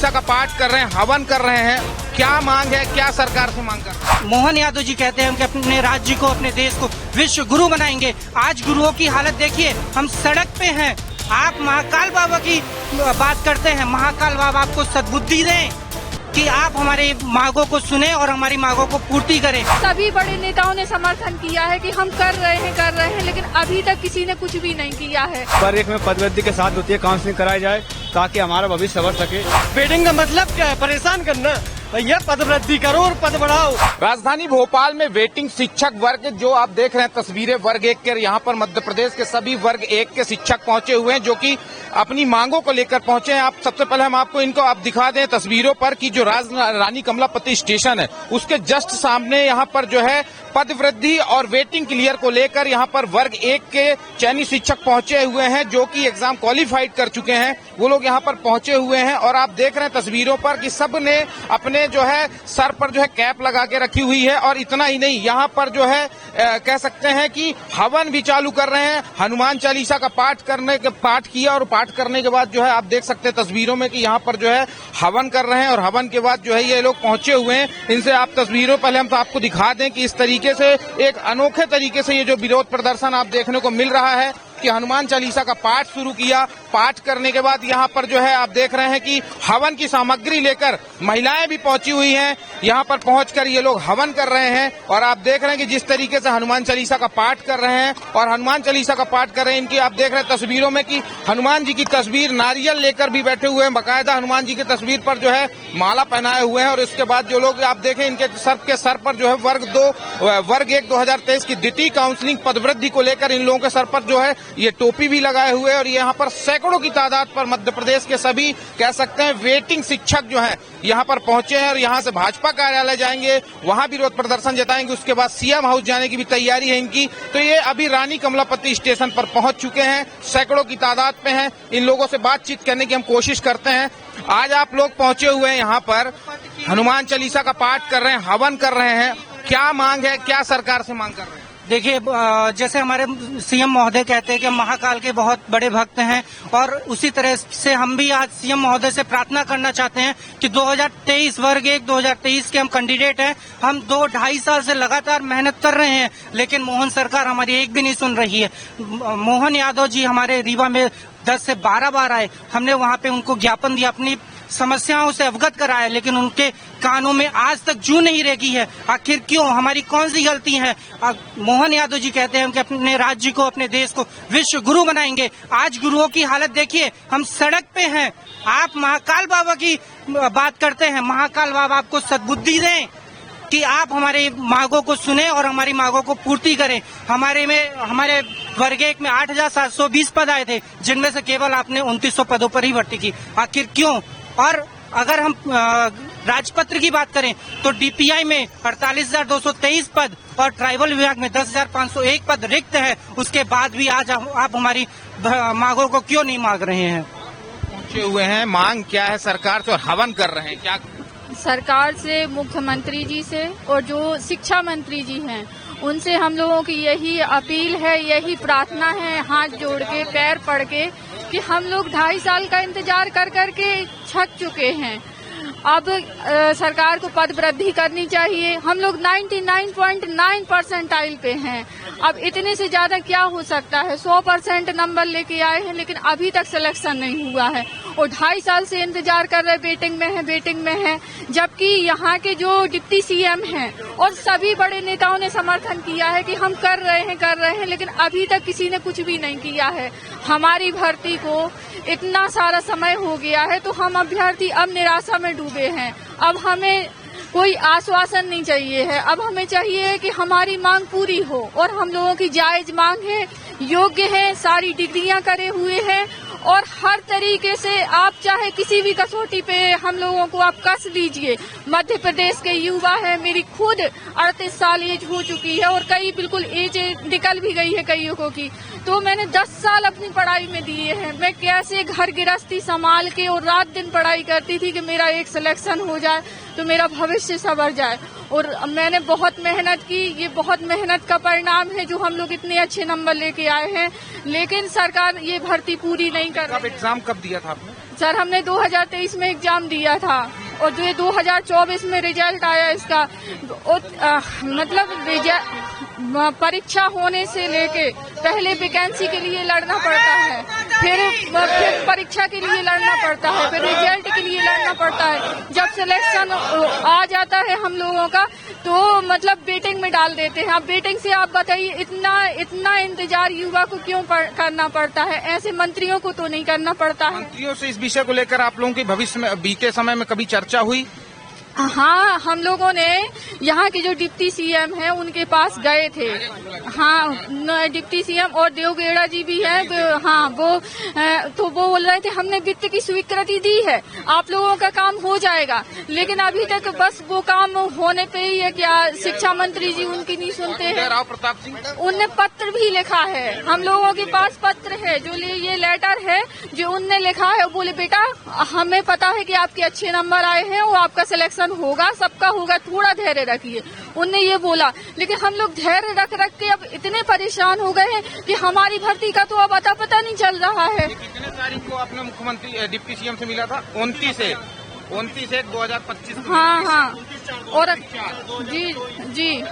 चालीसा का पाठ कर रहे हैं, हवन कर रहे हैं। क्या मांग है, क्या सरकार से मांग कर रहे हैं? मोहन यादव जी कहते हैं कि अपने राज्य को, अपने देश को विश्व गुरु बनाएंगे। आज गुरुओं की हालत देखिए, हम सड़क पे हैं। आप महाकाल बाबा की बात करते हैं, महाकाल बाबा आपको सद्बुद्धि दें कि आप हमारी मांगों को सुने और हमारी मांगों को पूर्ति करें। सभी बड़े नेताओं ने समर्थन किया है कि हम कर रहे हैं, लेकिन अभी तक किसी ने कुछ भी नहीं किया है। पर एक में पदवृद्धि के साथ होती है, काउंसलिंग कराई जाए ताकि हमारा भविष्य संवर सके। वेटिंग का मतलब क्या है? परेशान करना। भैया पदवृद्धि करो और पद बढ़ाओ। राजधानी भोपाल में वेटिंग शिक्षक वर्ग, जो आप देख रहे हैं तस्वीरें वर्ग 1 के, यहाँ पर मध्य प्रदेश के सभी वर्ग 1 के शिक्षक पहुंचे हुए हैं, जो कि अपनी मांगों को लेकर पहुंचे हैं। आप सबसे पहले हम आपको इनको आप दिखा दें तस्वीरों पर कि जो रानी कमलापति स्टेशन है उसके जस्ट सामने यहाँ पर जो है पद वृद्धि और वेटिंग क्लियर को लेकर यहाँ पर वर्ग 1 के चयनित शिक्षक पहुंचे हुए हैं, जो कि एग्जाम क्वालिफाइड कर चुके हैं। वो लोग यहाँ पर पहुंचे हुए हैं और आप देख रहे हैं तस्वीरों पर कि सब ने अपने जो है सर पर जो है कैप लगा के रखी हुई है। और इतना ही नहीं, यहाँ पर जो है कह सकते हैं कि हवन भी चालू कर रहे हैं। हनुमान चालीसा का पाठ किया और पाठ करने के बाद जो है आप देख सकते हैं तस्वीरों में कि यहाँ पर जो है हवन कर रहे हैं। और हवन के बाद जो है ये लोग पहुंचे हुए हैं। इनसे आप तस्वीरों पहले हम तो आपको दिखा दें कि इस तरीके से एक अनोखे तरीके से ये जो विरोध प्रदर्शन आप देखने को मिल रहा है कि हनुमान चालीसा का पाठ शुरू किया। पाठ करने के बाद यहाँ पर जो है आप देख रहे हैं कि हवन की सामग्री लेकर महिलाएं भी पहुंची हुई हैं। यहाँ पर पहुंचकर ये लोग हवन कर रहे हैं और आप देख रहे हैं कि जिस तरीके से हनुमान चालीसा का पाठ कर रहे हैं और हनुमान चालीसा का पाठ कर रहे हैं, इनकी आप देख रहे हैं तस्वीरों में कि हनुमान जी की तस्वीर नारियल लेकर भी बैठे हुए हैं। बाकायदा हनुमान जी की तस्वीर पर जो है माला पहनाए हुए हैं। और इसके बाद जो लोग आप देखें, इनके सर पर जो है वर्ग 1 2023 की द्वितीय काउंसलिंग पदवृद्धि को लेकर इन लोगों के सर पर जो है ये टोपी भी लगाए हुए। और यहाँ पर सैकड़ों की तादाद पर मध्य प्रदेश के सभी कह सकते हैं वेटिंग शिक्षक जो हैं यहाँ पर पहुंचे हैं और यहाँ से भाजपा कार्यालय जाएंगे, वहां विरोध प्रदर्शन जताएंगे। उसके बाद सीएम हाउस जाने की भी तैयारी है इनकी। तो ये अभी रानी कमलापति स्टेशन पर पहुंच चुके हैं, सैकड़ों की तादाद पे हैं। इन लोगों से बातचीत करने की हम कोशिश करते हैं। आज आप लोग पहुंचे हुए हैं यहाँ पर, हनुमान चालीसा का पाठ कर रहे हैं, हवन कर रहे हैं। क्या मांग है, क्या सरकार से मांग कर रहे हैं? देखिए, जैसे हमारे सीएम महोदय कहते हैं कि हम महाकाल के बहुत बड़े भक्त हैं और उसी तरह से हम भी आज सीएम महोदय से प्रार्थना करना चाहते हैं कि 2023 वर्ग 1 2023 के हम कैंडिडेट हैं। हम 2-2.5 साल से लगातार मेहनत कर रहे हैं, लेकिन मोहन सरकार हमारी एक भी नहीं सुन रही है। मोहन यादव जी हमारे रीवा में 10 से 12 बार आए, हमने वहाँ पे उनको ज्ञापन दिया, अपनी समस्याओं से अवगत कराया, लेकिन उनके कानों में आज तक जू नहीं रेगी है। आखिर क्यों? हमारी कौन सी गलती है? मोहन यादव जी कहते हैं कि अपने राज्य को, अपने देश को विश्व गुरु बनाएंगे। आज गुरुओं की हालत देखिए, हम सड़क पे हैं। आप महाकाल बाबा की बात करते हैं, महाकाल बाबा आपको सद्बुद्धि दें कि आप हमारी मांगों को सुने और हमारी मांगों को पूर्ति करें। हमारे वर्ग 1 में 8,720 पद आए थे, जिनमें से केवल आपने 2900 पदों पर ही भर्ती की। आखिर क्यों? और अगर हम राजपत्र की बात करें तो डीपीआई में 48,223 पद और ट्राइबल विभाग में 10,501 पद रिक्त है। उसके बाद भी आज आप हमारी मांगों को क्यों नहीं मांग रहे हैं? पहुंचे हुए हैं, मांग क्या है सरकार से और हवन कर रहे हैं? क्या सरकार से, मुख्यमंत्री जी से और जो शिक्षा मंत्री जी हैं उनसे हम लोगों की यही अपील है, यही प्रार्थना है, हाथ जोड़ के पैर पड़ के, कि हम लोग 2.5 साल का इंतजार कर करके थक चुके हैं। अब सरकार को पद वृद्धि करनी चाहिए। हम लोग 99.9 परसेंटाइल पे हैं। अब इतने से ज्यादा क्या हो सकता है? 100% नंबर लेके आए हैं, लेकिन अभी तक सिलेक्शन नहीं हुआ है और 2.5 साल से इंतजार कर रहे, वेटिंग में है। जबकि यहाँ के जो डिप्टी सीएम हैं और सभी बड़े नेताओं ने समर्थन किया है कि हम कर रहे हैं, लेकिन अभी तक किसी ने कुछ भी नहीं किया है। हमारी भर्ती को इतना सारा समय हो गया है, तो हम अभ्यर्थी अब निराशा में डूबे हैं। अब हमें कोई आश्वासन नहीं चाहिए है, अब हमें चाहिए है कि हमारी मांग पूरी हो। और हम लोगों की जायज मांग है, योग्य है, सारी डिग्रियां करे हुए हैं और हर तरीके से आप चाहे किसी भी कसौटी पे हम लोगों को आप कस लीजिए। मध्य प्रदेश के युवा है, मेरी खुद 38 साल एज हो चुकी है और कई बिल्कुल एज निकल भी गई है कईयों की। तो मैंने 10 साल अपनी पढ़ाई में दिए हैं। मैं कैसे घर गृहस्थी संभाल के और रात दिन पढ़ाई करती थी कि मेरा एक सिलेक्शन हो जाए तो मेरा भविष्य संवर जाए। और मैंने बहुत मेहनत की, ये बहुत मेहनत का परिणाम है जो हम लोग इतने अच्छे नंबर लेके आए हैं, लेकिन सरकार ये भर्ती पूरी नहीं कर रही। एग्जाम कब दिया था आपने? सर हमने 2023 में एग्जाम दिया था और जो ये 2024 में रिजल्ट आया इसका मतलब परीक्षा होने से लेके पहले वैकेंसी के लिए लड़ना पड़ता है, फिर परीक्षा के लिए लड़ना पड़ता है, फिर रिजल्ट के लिए लड़ना पड़ता है। जब सिलेक्शन आ जाता है हम लोगों का तो मतलब वेटिंग में डाल देते हैं। अब वेटिंग से आप बताइए इतना इंतजार युवा को क्यों करना पड़ता है? ऐसे मंत्रियों को तो नहीं करना पड़ता है। मंत्रियों से इस विषय को लेकर आप लोगों के भविष्य में बीते समय में कभी चर्चा हुई? हाँ, हम लोगों ने यहाँ के जो डिप्टी सीएम हैं उनके पास गए थे। हाँ, डिप्टी सीएम और देवगेड़ा जी भी हैं। हाँ, वो बोल रहे थे हमने वित्त की स्वीकृति दी है, आप लोगों का काम हो जाएगा, लेकिन अभी तक बस वो काम होने पे ही है। क्या शिक्षा मंत्री जी उनकी नहीं सुनते हैं? राव प्रताप सिंह उनने पत्र भी लिखा है, हम लोगों के पास पत्र है, जो ये लेटर है जो उनने लिखा है। बोले बेटा हमें पता है कि आपके अच्छे नंबर आए हैं, वो आपका सिलेक्शन होगा, सबका होगा, थोड़ा धैर्य रखिए, उनने ये बोला। लेकिन हम लोग धैर्य रख के अब इतने परेशान हो गए हैं कि हमारी भर्ती का तो अब अता पता नहीं चल रहा है। कितने तारीख को आपने मुख्यमंत्री डिप्टी सीएम से मिला था? 29/1/2025। हाँ और जी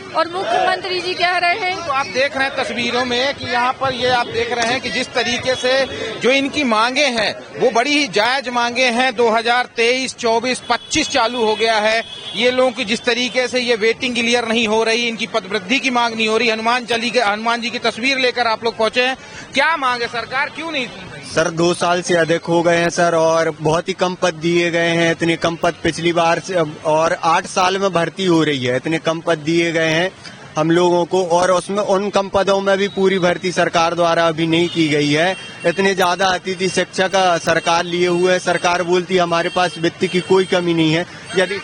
और मुख्यमंत्री जी कह रहे हैं। तो आप देख रहे हैं तस्वीरों में कि यहाँ पर ये आप देख रहे हैं कि जिस तरीके से जो इनकी मांगे हैं वो बड़ी ही जायज मांगे हैं। 2023, 24, 25 चालू हो गया है। ये लोगों की जिस तरीके से ये वेटिंग क्लियर नहीं हो रही, इनकी पदवृद्धि की मांग नहीं हो रही। हनुमान जी की तस्वीर लेकर आप लोग पहुंचे हैं। क्या मांग है? सरकार क्यों नहीं? सर 2 साल से अधिक हो गए हैं सर, और बहुत ही कम पद दिए गए हैं। इतने कम पद पिछली बार से, और 8 साल में भर्ती हो रही है, इतने कम पद दिए गए हैं हम लोगों को, और उसमें उन कम पदों में भी पूरी भर्ती सरकार द्वारा अभी नहीं की गई है। इतने ज्यादा अतिथि शिक्षक सरकार लिए हुए है। सरकार बोलती है हमारे पास वित्त की कोई कमी नहीं है। यदि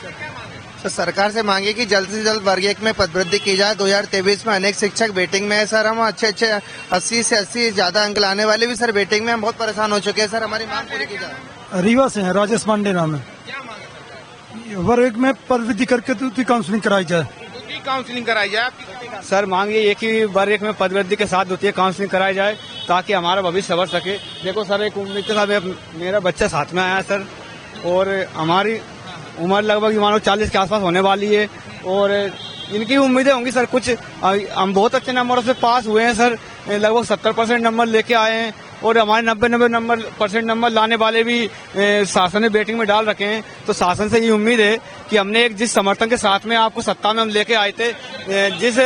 तो सरकार से मांगे कि जल्द से जल्द वर्ग 1 में पदवृद्धि की जाए। 2023 में अनेक शिक्षक वेटिंग में है सर। हम अच्छे 80 से 80 ज्यादा अंक लाने वाले भी सर वेटिंग में हम बहुत परेशान हो चुके हैं सर। हमारी मांग पूरी की जाए। रीवा से है, राजेश पांडे नाम है। वर्ग 1 में पदवृद्धि करके तो काउंसलिंग कराई जाए। काउंसलिंग कराई जाए? सर मांग ये एक ही वर्ग 1 में पदवृद्धि के साथ द्वितीय काउंसलिंग कराई जाए ताकि हमारा भविष्य संवर सके। देखो सर, एक उम्मीद के साथ मेरा बच्चा साथ में आया है सर, और हमारी उम्र लगभग मानो 40 के आसपास होने वाली है, और इनकी उम्मीदें होंगी सर कुछ। हम बहुत अच्छे नंबरों से पास हुए हैं सर, लगभग 70% नंबर लेके आए हैं, और हमारे 90% नंबर लाने वाले भी शासन ने वेटिंग में डाल रखे हैं। तो शासन से ये उम्मीद है कि हमने जिस समर्थन के साथ में आपको सत्ता में हम लेके आए थे, जिस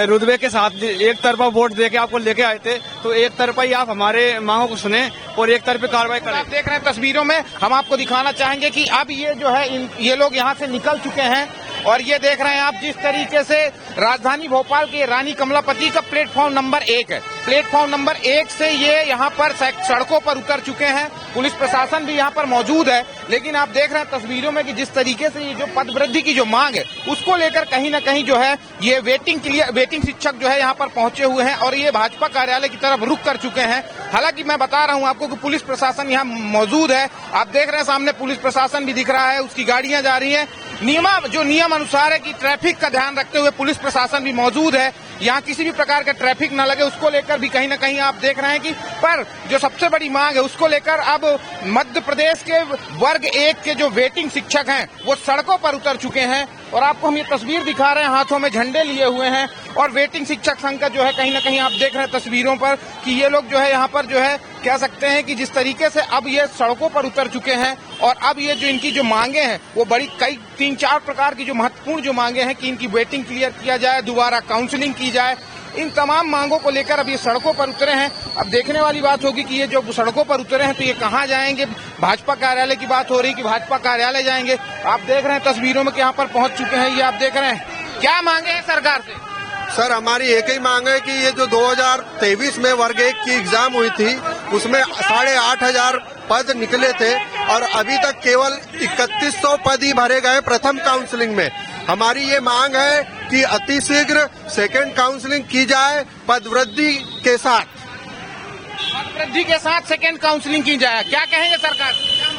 रुतबे के साथ एक तरफा वोट देके आपको लेके आए थे, तो एक तरफा ही आप हमारे मांगों को सुने और एक तरफा कार्रवाई करें। आप देख रहे हैं तस्वीरों में, हम आपको दिखाना चाहेंगे कि अब ये जो है ये लोग यहाँ से निकल चुके हैं, और ये देख रहे हैं आप जिस तरीके से राजधानी भोपाल के रानी कमलापति का प्लेटफॉर्म नंबर 1 है। प्लेटफॉर्म नंबर 1 से ये यहाँ पर सड़कों पर उतर चुके हैं। पुलिस प्रशासन भी यहाँ पर मौजूद है, लेकिन आप देख रहे हैं तस्वीरों में कि जिस तरीके से ये जो पदवृद्धि की जो मांग है उसको लेकर कहीं न कहीं जो है ये वेटिंग शिक्षक जो है यहाँ पर पहुंचे हुए हैं, और ये भाजपा कार्यालय की तरफ रुख कर चुके हैं। हालांकि मैं बता रहा हूँ आपको कि पुलिस प्रशासन यहाँ मौजूद है। आप देख रहे हैं सामने पुलिस प्रशासन भी दिख रहा है, उसकी गाड़ियां जा रही है। नियम अनुसार है कि ट्रैफिक का ध्यान रखते हुए पुलिस प्रशासन भी मौजूद है। यहाँ किसी भी प्रकार का ट्रैफिक न लगे उसको लेकर भी कहीं न कहीं आप देख रहे हैं कि पर जो सबसे बड़ी मांग है उसको लेकर अब मध्य प्रदेश के वर्ग 1 के जो वेटिंग शिक्षक हैं वो सड़कों पर उतर चुके हैं, और आपको हम ये तस्वीर दिखा रहे हैं, हाथों में झंडे लिए हुए हैं। और वेटिंग शिक्षक संघ का जो है कहीं न कहीं आप देख रहे हैं तस्वीरों पर कि ये लोग जो है यहाँ पर जो है कह सकते हैं कि जिस तरीके से अब ये सड़कों पर उतर चुके हैं, और अब ये जो इनकी जो मांगे हैं वो बड़ी 3-4 प्रकार की जो महत्वपूर्ण जो मांगे हैं कि इनकी वेटिंग क्लियर किया जाए, दोबारा काउंसलिंग की जाए, इन तमाम मांगों को लेकर अब ये सड़कों पर उतरे हैं। अब देखने वाली बात होगी कि ये जो सड़कों पर उतरे हैं तो ये कहाँ जाएंगे। भाजपा कार्यालय की बात हो रही कि भाजपा कार्यालय जाएंगे। आप देख रहे हैं तस्वीरों में कि यहाँ पर पहुंच चुके हैं, ये आप देख रहे हैं। क्या मांगे हैं सरकार से? सर हमारी एक ही मांग है कि ये जो 2023 में वर्ग 1 की एग्जाम हुई थी उसमें 8,500 पद निकले थे, और अभी तक केवल 3100 पद ही भरे गए प्रथम काउंसलिंग में। हमारी ये मांग है कि अतिशीघ्र सेकेंड काउंसलिंग की जाए पदवृद्धि के साथ। पदवृद्धि के साथ सेकेंड काउंसलिंग की जाए। क्या कहेंगे सरकार?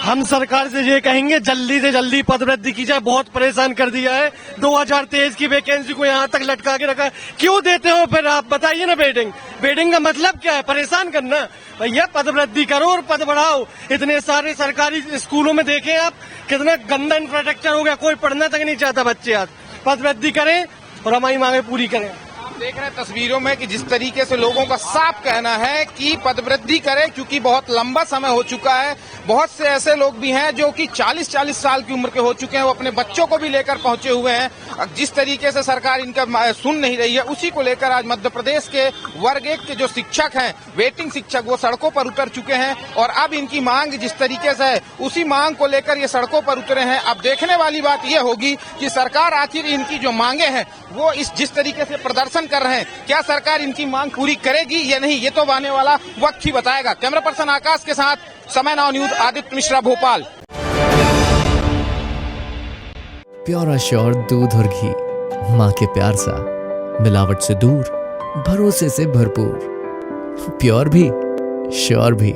हम सरकार से ये कहेंगे जल्दी से जल्दी पदवृद्धि की जाए, बहुत परेशान कर दिया है। 2023 की वैकेंसी को यहाँ तक लटका के रखा है, क्यों देते हो फिर आप बताइए ना। बेडिंग का मतलब क्या है? परेशान करना। भैया पदवृद्धि करो और पद बढ़ाओ। इतने सारे सरकारी स्कूलों में देखें आप, कितना गंदा इंफ्रास्ट्रक्चर हो गया, कोई पढ़ना तक नहीं चाहता बच्चे। आज पदवृद्धि करें और हमारी मांगे पूरी करें। देख रहे हैं तस्वीरों में कि जिस तरीके से लोगों का साफ कहना है कि पदवृद्धि करें, क्योंकि बहुत लंबा समय हो चुका है। बहुत से ऐसे लोग भी हैं जो कि 40-40 साल की उम्र के हो चुके हैं, वो अपने बच्चों को भी लेकर पहुंचे हुए हैं। जिस तरीके से सरकार इनका सुन नहीं रही है, उसी को लेकर आज मध्य प्रदेश के वर्ग 1 के जो शिक्षक हैं, वेटिंग शिक्षक, वो सड़कों पर उतर चुके हैं। और अब इनकी मांग जिस तरीके से है, उसी मांग को लेकर ये सड़कों पर उतरे हैं। अब देखने वाली बात यह होगी कि सरकार आखिर इनकी जो मांगे हैं वो जिस तरीके से प्रदर्शन कर रहे हैं, क्या सरकार इनकी मांग पूरी करेगी या नहीं, ये तो आने वाला वक्त ही बताएगा। कैमरा पर्सन आकाश के साथ समय now news, Aditya Mishra, Bhopal. Pure assure दूध और घी, माँ के प्यार सा, मिलावट से दूर, भरोसे से भरपूर, प्योर भी श्योर भी।